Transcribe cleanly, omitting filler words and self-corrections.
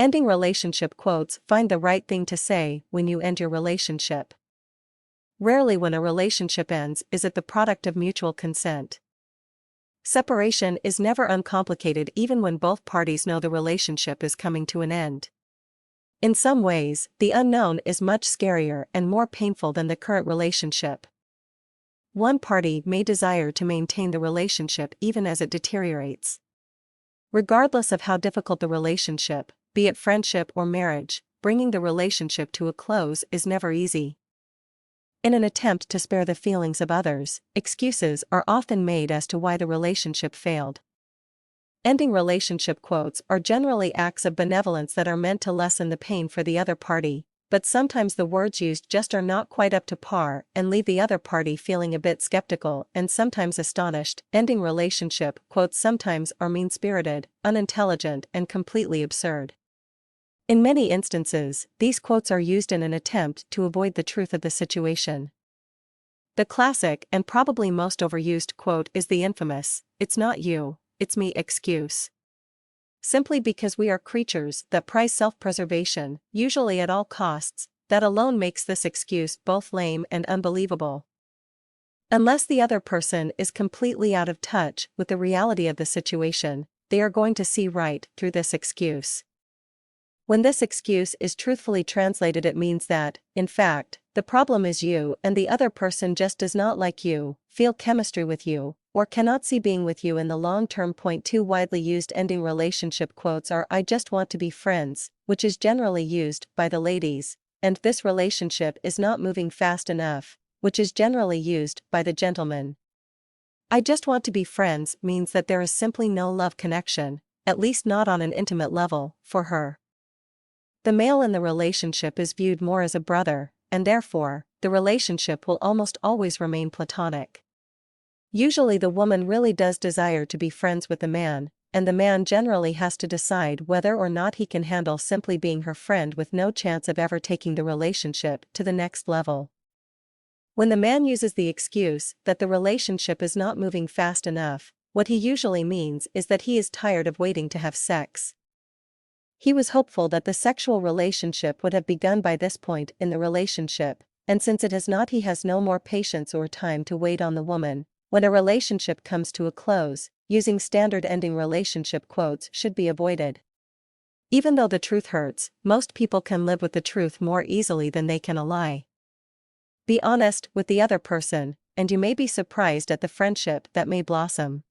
Ending relationship quotes: find the right thing to say when you end your relationship. Rarely when a relationship ends is it the product of mutual consent. Separation is never uncomplicated even when both parties know the relationship is coming to an end. In some ways, the unknown is much scarier and more painful than the current relationship. One party may desire to maintain the relationship even as it deteriorates. Regardless of how difficult the relationship, be it friendship or marriage, bringing the relationship to a close is never easy. In an attempt to spare the feelings of others, excuses are often made as to why the relationship failed. Ending relationship quotes are generally acts of benevolence that are meant to lessen the pain for the other party, but sometimes the words used just are not quite up to par and leave the other party feeling a bit skeptical and sometimes astonished. Ending relationship quotes sometimes are mean-spirited, unintelligent, and completely absurd. In many instances, these quotes are used in an attempt to avoid the truth of the situation. The classic and probably most overused quote is the infamous, "It's not you, it's me" excuse. Simply because we are creatures that prize self-preservation, usually at all costs, that alone makes this excuse both lame and unbelievable. Unless the other person is completely out of touch with the reality of the situation, they are going to see right through this excuse. When this excuse is truthfully translated, it means that, in fact, the problem is you and the other person just does not like you, feel chemistry with you, or cannot see being with you in the long term. Two widely used ending relationship quotes are "I just want to be friends," which is generally used by the ladies, and "This relationship is not moving fast enough," which is generally used by the gentlemen. "I just want to be friends" means that there is simply no love connection, at least not on an intimate level, for her. The male in the relationship is viewed more as a brother, and therefore, the relationship will almost always remain platonic. Usually the woman really does desire to be friends with the man, and the man generally has to decide whether or not he can handle simply being her friend with no chance of ever taking the relationship to the next level. When the man uses the excuse that the relationship is not moving fast enough, what he usually means is that he is tired of waiting to have sex. He was hopeful that the sexual relationship would have begun by this point in the relationship, and since it has not, he has no more patience or time to wait on the woman. When a relationship comes to a close, using standard ending relationship quotes should be avoided. Even though the truth hurts, most people can live with the truth more easily than they can a lie. Be honest with the other person, and you may be surprised at the friendship that may blossom.